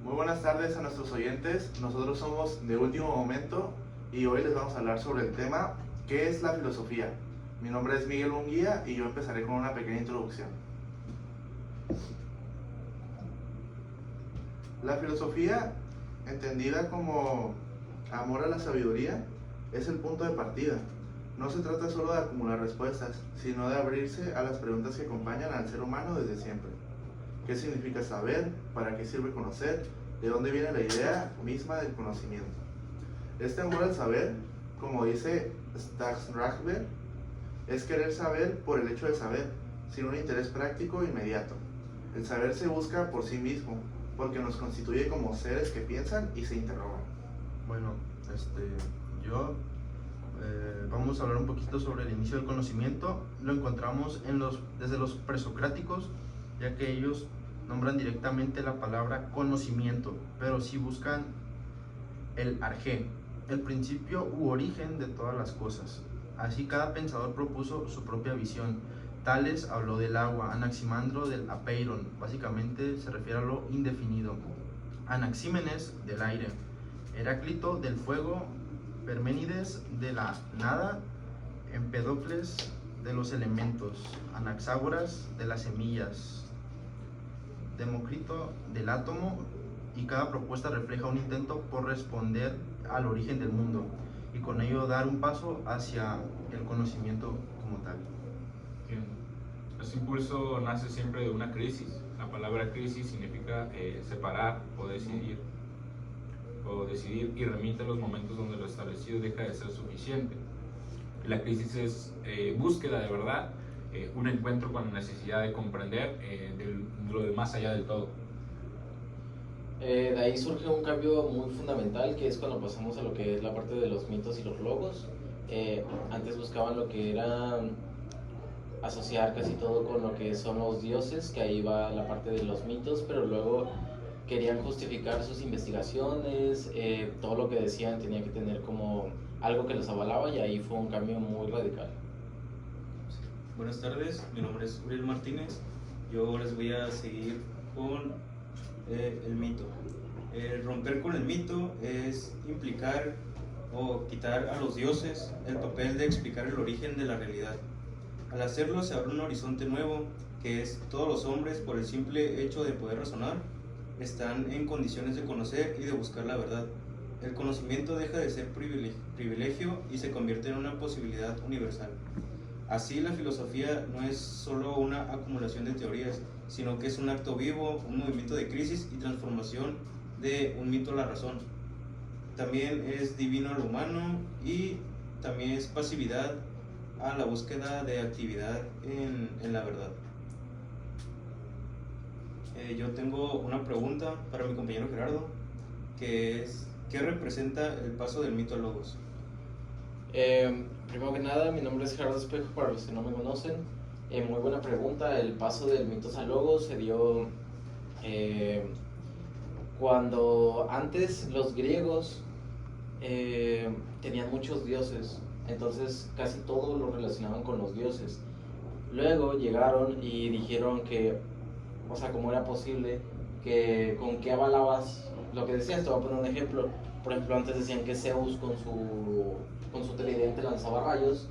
Muy buenas tardes a nuestros oyentes. Nosotros somos De Último Momento y hoy les vamos a hablar sobre el tema ¿qué es la filosofía? Mi nombre es Miguel Munguía y yo empezaré con una pequeña introducción. La filosofía, entendida como amor a la sabiduría, es el punto de partida. No se trata solo de acumular respuestas, sino de abrirse a las preguntas que acompañan al ser humano desde siempre. ¿Qué significa saber? ¿Para qué sirve conocer? ¿De dónde viene la idea misma del conocimiento? Este amor al saber, como dice Stax Rachber, es querer saber por el hecho de saber, sin un interés práctico e inmediato. El saber se busca por sí mismo, porque nos constituye como seres que piensan y se interrogan. Bueno, yo vamos a hablar un poquito sobre el inicio del conocimiento. Lo encontramos desde los presocráticos, ya que ellos nombran directamente la palabra conocimiento, pero sí buscan el arjé, el principio u origen de todas las cosas. Así cada pensador propuso su propia visión. Tales habló del agua, Anaximandro del apeiron, básicamente se refiere a lo indefinido. Anaxímenes del aire, Heráclito del fuego, Parménides de la nada, Empédocles de los elementos, Anaxágoras de las semillas, Demócrito del átomo, y cada propuesta refleja un intento por responder al origen del mundo y con ello dar un paso hacia el conocimiento como tal. Este impulso nace siempre de una crisis. La palabra crisis significa separar o decidir y remite a los momentos donde lo establecido deja de ser suficiente. La crisis es búsqueda de verdad, un encuentro con la necesidad de comprender lo de más allá del todo. De ahí surge un cambio muy fundamental, que es cuando pasamos a lo que es la parte de los mitos y los logos. Antes buscaban lo que era asociar casi todo con lo que son los dioses, que ahí va la parte de los mitos, pero luego querían justificar sus investigaciones, todo lo que decían tenía que tener como algo que los avalaba, y ahí fue un cambio muy radical. Buenas tardes, mi nombre es Uriel Martínez. Yo les voy a seguir con el mito. Romper con el mito es implicar o quitar a los dioses el papel de explicar el origen de la realidad. Al hacerlo se abre un horizonte nuevo, que es todos los hombres, por el simple hecho de poder razonar, están en condiciones de conocer y de buscar la verdad. El conocimiento deja de ser privilegio y se convierte en una posibilidad universal. Así, la filosofía no es solo una acumulación de teorías, sino que es un acto vivo, un movimiento de crisis y transformación de un mito a la razón. También es divino a lo humano y también es pasividad a la búsqueda de actividad en la verdad. Yo tengo una pregunta para mi compañero Gerardo, que es: ¿qué representa el paso del mito al logos? Primero que nada, mi nombre es Gerardo Espejo, para los que no me conocen. Muy buena pregunta. El paso del mitos al logos se dio cuando antes los griegos tenían muchos dioses, entonces casi todo lo relacionaban con los dioses. Luego llegaron y dijeron que, o sea, ¿cómo era posible que con qué avalabas lo que decías? Te voy a poner un ejemplo. Por ejemplo, antes decían que Zeus con su tridente lanzaba rayos,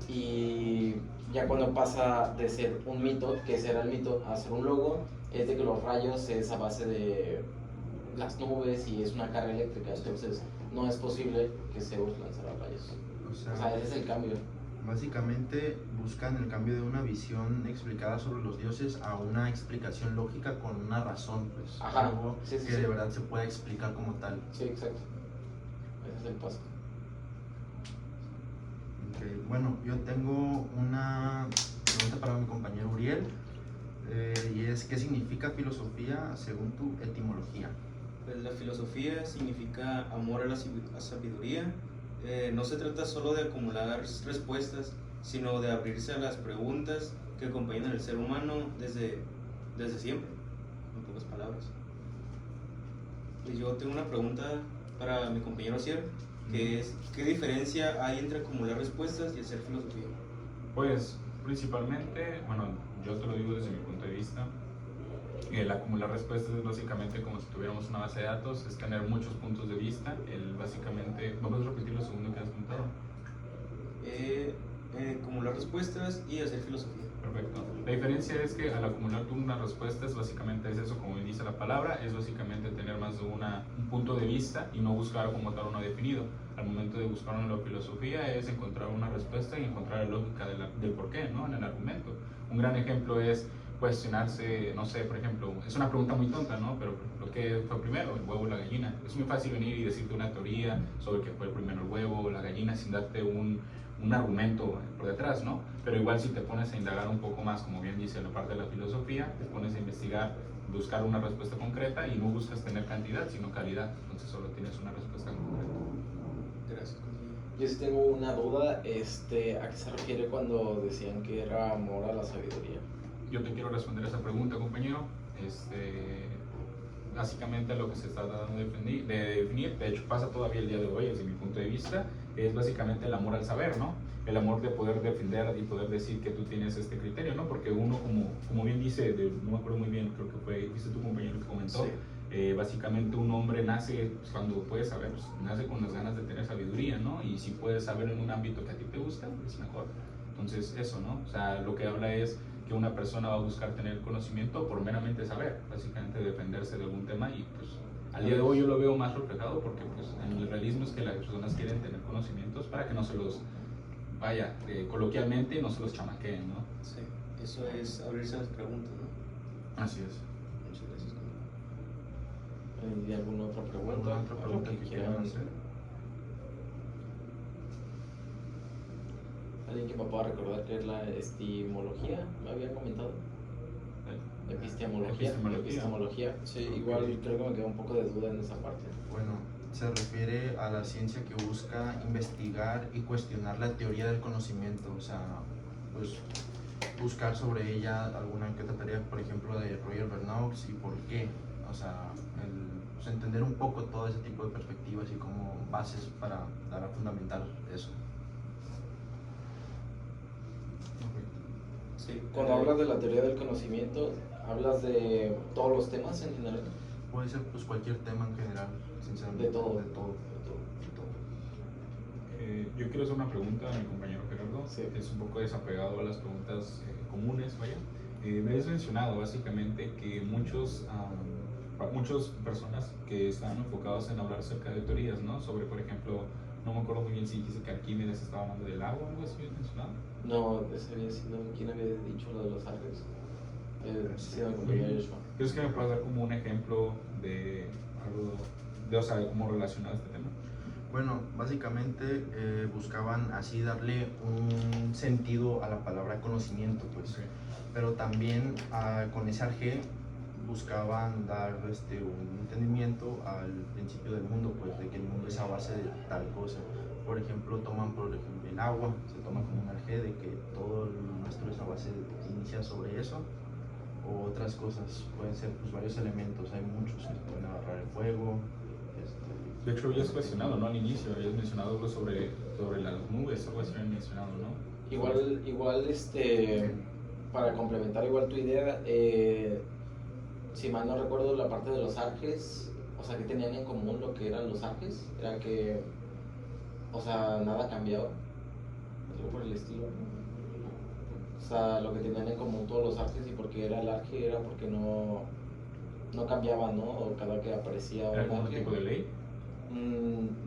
y ya cuando pasa de ser un mito, que ese era el mito, a ser un logo, es de que los rayos es a base de las nubes y es una carga eléctrica, entonces no es posible que Zeus lanzara rayos. O sea, ese es el cambio. Básicamente buscan el cambio de una visión explicada sobre los dioses a una explicación lógica con una razón, pues. Ajá, Algo sí, que de verdad se pueda explicar como tal. Sí, exacto. Ese es el paso. Okay. Bueno, yo tengo una pregunta para mi compañero Uriel, y es: ¿qué significa filosofía según tu etimología? Pues la filosofía significa amor a la sabiduría. No se trata solo de acumular respuestas, sino de abrirse a las preguntas que acompañan al ser humano desde siempre, en pocas palabras. Y yo tengo una pregunta para mi compañero Cier, que es: ¿qué diferencia hay entre acumular respuestas y hacer filosofía? Pues principalmente, bueno, yo te lo digo desde mi punto de vista, El acumular respuestas es básicamente como si tuviéramos una base de datos, es tener muchos puntos de vista. El básicamente, ¿me puedes repetir lo segundo que has comentado? Acumular respuestas y hacer filosofía. Perfecto. La diferencia es que al acumular tú unas respuestas, básicamente es eso, como dice la palabra, es básicamente tener más de un punto de vista y no buscar como tal uno definido. Al momento de buscar una filosofía es encontrar una respuesta y encontrar la lógica del por qué, ¿no? En el argumento. Un gran ejemplo es cuestionarse, no sé, por ejemplo, es una pregunta muy tonta, ¿no? Pero, por ejemplo, ¿qué fue primero, el huevo o la gallina? Es muy fácil venir y decirte una teoría sobre qué fue primero el huevo o la gallina sin darte un argumento por detrás, ¿no? Pero igual si te pones a indagar un poco más, como bien dice la parte de la filosofía, te pones a investigar, buscar una respuesta concreta y no buscas tener cantidad, sino calidad. Entonces solo tienes una respuesta concreta. Gracias. Yo sí tengo una duda, ¿a qué se refiere cuando decían que era amor a la sabiduría? Yo te quiero responder esa pregunta, compañero. Básicamente lo que se está tratando de definir, de hecho pasa todavía el día de hoy, desde mi punto de vista, es básicamente el amor al saber, ¿no? El amor de poder defender y poder decir que tú tienes este criterio, ¿no? Porque uno, como bien dice, no me acuerdo muy bien, creo que dice tu compañero que comentó, sí. Básicamente un hombre nace, cuando puede saber, pues, nace con las ganas de tener sabiduría, ¿no? Y si puedes saber en un ámbito que a ti te gusta, es mejor. Entonces eso, ¿no? O sea, lo que habla es que una persona va a buscar tener conocimiento por meramente saber, básicamente defenderse de algún tema, y pues al día de hoy yo lo veo más reflejado porque pues en el realismo es que las personas quieren tener conocimientos para que no se los, coloquialmente, no se los chamaqueen, ¿no? Sí, eso es abrirse a las preguntas, ¿no? Así es. Muchas gracias. ¿Hay alguna otra pregunta? ¿Alguna otra pregunta que quieran hacer? ¿Alguien que me pueda recordar qué es la epistemología? ¿Me habían comentado? Epistemología. Sí, Ok. igual creo que me quedó un poco de duda en esa parte. Bueno, se refiere a la ciencia que busca investigar y cuestionar la teoría del conocimiento, o sea, pues buscar sobre ella alguna que trataría, por ejemplo, de Roger Bernaus y por qué, o sea, pues, entender un poco todo ese tipo de perspectivas y como bases para dar a fundamentar eso. Sí, Cuando hablas de la teoría del conocimiento, ¿hablas de todos los temas en general? Puede ser pues cualquier tema en general, sinceramente. De todo. De todo. Yo quiero hacer una pregunta a mi compañero Gerardo, Sí. es un poco desapegado a las preguntas comunes, vaya. Me habías mencionado básicamente que muchas personas que están enfocadas en hablar acerca de teorías, ¿no? Sobre, por ejemplo, no me acuerdo muy bien si dijiste que Arquímedes estaba hablando del agua o algo así, ¿habías mencionado? No, ese había sido, ¿quién había dicho lo de los árboles? Sí, mi compañero Joshua. ¿Crees que me puedas dar como un ejemplo de algo, o sea, cómo relacionado a este tema? Bueno, básicamente buscaban así darle un sentido a la palabra conocimiento, pues. Okay. Pero también con ese arjé buscaban dar un entendimiento al principio del mundo, pues, de que el mundo es a base de tal cosa. Por ejemplo, toman por ejemplo el agua, se toma como un arjé de que todo lo nuestro es a base de inicia sobre eso, o otras cosas, pueden ser pues varios elementos, hay muchos que pueden agarrar el fuego. De hecho, habías cuestionado, ¿no? Al inicio, habías mencionado algo sobre las nubes, algo así habías mencionado, ¿no? Igual, para complementar igual tu idea, si mal no recuerdo la parte de los arjes, o sea, que tenían en común lo que eran los arjes, era que, o sea, nada cambiaba, algo por el estilo. O sea, lo que tenían en común todos los arjes y porque era el arje era porque no cambiaba, ¿no? O cada que aparecía ¿Era un como un arje, tipo de ley?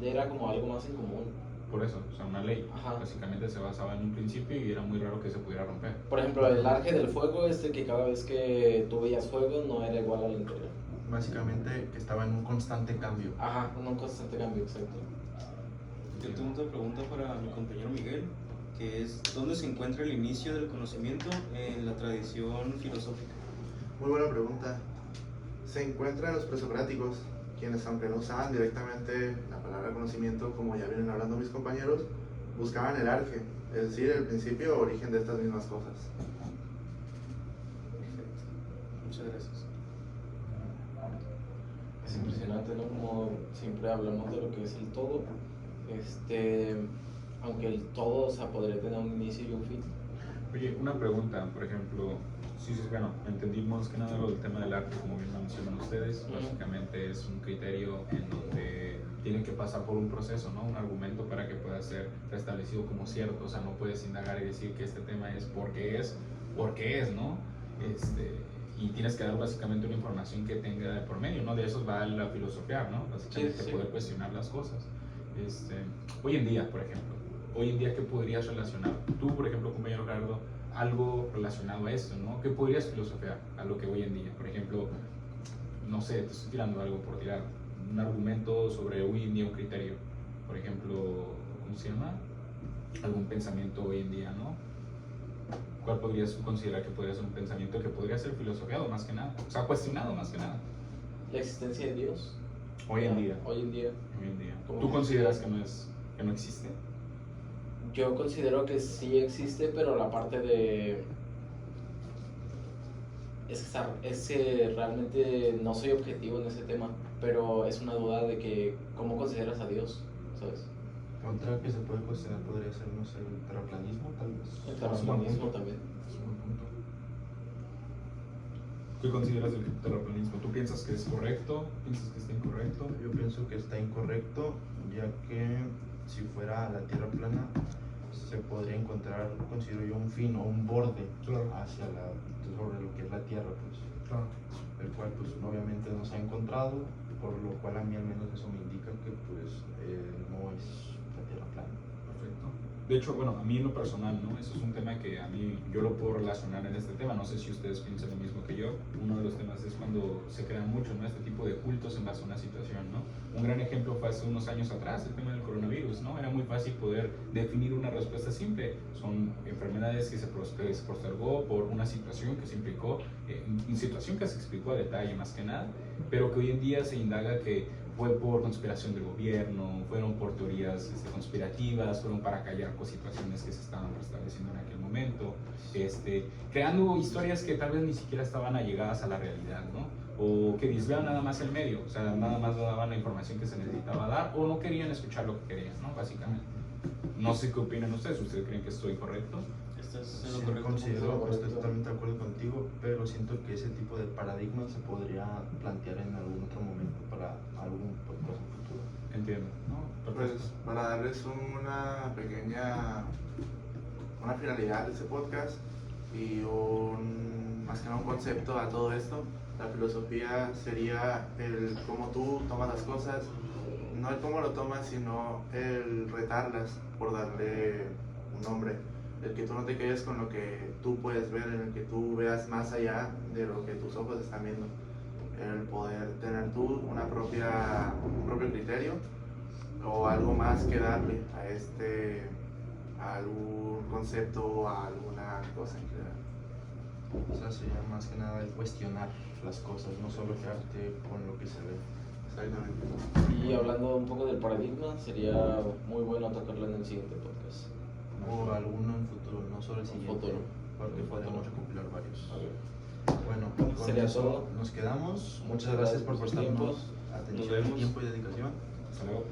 Era como algo más en común. Por eso, o sea, una ley. Ajá. Básicamente se basaba en un principio y era muy raro que se pudiera romper. Por ejemplo, el arje del fuego es de que cada vez que tú veías fuego no era igual al anterior. Básicamente que estaba en un constante cambio. Ajá, un constante cambio, exacto. Yo tengo otra pregunta para mi compañero Miguel, que es ¿dónde se encuentra el inicio del conocimiento en la tradición filosófica? Muy buena pregunta. Se encuentra en los presocráticos, quienes aunque no usaban directamente la palabra conocimiento, como ya vienen hablando mis compañeros, buscaban el arje, es decir, el principio o origen de estas mismas cosas. Perfecto. Muchas gracias. Es impresionante, ¿no? Como siempre hablamos de lo que es el todo. Aunque el todo, o sea, podría tener un inicio y un fin. Oye, una pregunta, por ejemplo, Sí, bueno, entendimos que nada lo del tema del arte, como bien lo mencionan ustedes, básicamente es un criterio en donde tiene que pasar por un proceso, ¿no? Un argumento para que pueda ser restablecido como cierto, o sea, no puedes indagar y decir que este tema es, ¿no? Y tienes que dar básicamente una información que tenga de por medio, ¿no? De eso va la filosofía, ¿no? Básicamente Sí. poder cuestionar las cosas. Hoy en día, por ejemplo, ¿qué podrías relacionar? Tú, por ejemplo, compañero Gerardo, algo relacionado a esto, ¿no? ¿Qué podrías filosofar a lo que hoy en día? Por ejemplo, no sé, te estoy tirando algo por tirar, un argumento sobre hoy en día un criterio. Por ejemplo, ¿cómo se llama? Algún pensamiento hoy en día, ¿no? ¿Cuál podrías considerar que podría ser un pensamiento que podría ser filosofiado más que nada? O sea, cuestionado más que nada. La existencia de Dios. Hoy en día. Hoy en día. Hoy en día. ¿Cómo ¿Tú que consideras que no existe? Yo considero que sí existe, pero la parte de... Es que realmente no soy objetivo en ese tema, pero es una duda de que cómo consideras a Dios, ¿sabes? Otra que se puede cuestionar podría ser, no sé, el terraplanismo, tal vez. El Es un buen terraplanismo punto. también. Es un buen punto. ¿Qué consideras del terraplanismo? ¿Tú piensas que es correcto? ¿Piensas que está incorrecto? Yo pienso que está incorrecto, ya que si fuera la Tierra plana, se podría encontrar, considero yo, un fin o un borde Claro. hacia sobre lo que es la Tierra, pues, Claro. el cual pues obviamente no se ha encontrado, por lo cual a mí al menos eso me indica que pues no es la Tierra plana. Perfecto. De hecho, bueno, a mí en lo personal, ¿no? Eso es un tema que a mí, yo lo puedo relacionar en este tema, no sé si ustedes piensan lo mismo que yo. Uno de los temas es cuando se crean mucho, ¿no? Este tipo de cultos en base a una situación, ¿no? Un gran ejemplo fue hace unos años atrás, el tema del coronavirus, ¿no? Era muy fácil poder definir una respuesta simple. Son enfermedades que se postergó por una situación que se implicó, una situación que se explicó a detalle más que nada, pero que hoy en día se indaga que fue por conspiración del gobierno, fueron por teorías conspirativas, fueron para callar situaciones que se estaban restableciendo en aquel momento, creando historias que tal vez ni siquiera estaban allegadas a la realidad, ¿no? O que desviaban nada más el medio, o sea, nada más daban la información que se necesitaba dar, o no querían escuchar lo que querían, ¿no? Básicamente. No sé qué opinan ustedes creen que estoy correcto? Estás en Sí, lo correcto. considero, correcto. estoy totalmente de acuerdo contigo, pero siento que ese tipo de paradigma se podría plantear en algún otro momento para algún podcast futuro. Entiendo, ¿no? Perfecto. Pues para darles una finalidad de este podcast y más que nada un concepto a todo esto, la filosofía sería el cómo tú tomas las cosas, no el cómo lo tomas, sino el retarlas, por darle un nombre. El que tú no te quedes con lo que tú puedes ver, en el que tú veas más allá de lo que tus ojos están viendo. El poder tener tú un propio criterio o algo más que darle a algún concepto o a alguna cosa en general. O sea, sería más que nada el cuestionar las cosas, no solo quedarte con lo que se ve. Exactamente. Y hablando un poco del paradigma, sería muy bueno tocarlo en el siguiente podcast. O alguno en futuro, no solo el siguiente, futuro. porque En podemos futuro. recopilar varios. A ver. Bueno, con Sería eso todo. nos quedamos. Muchas Muchas gracias por gracias por su prestarnos Nos atención, vemos. tiempo y dedicación. Hasta luego.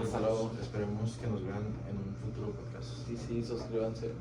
Hasta luego. Esperemos que nos vean en un futuro podcast. Sí, suscríbanse.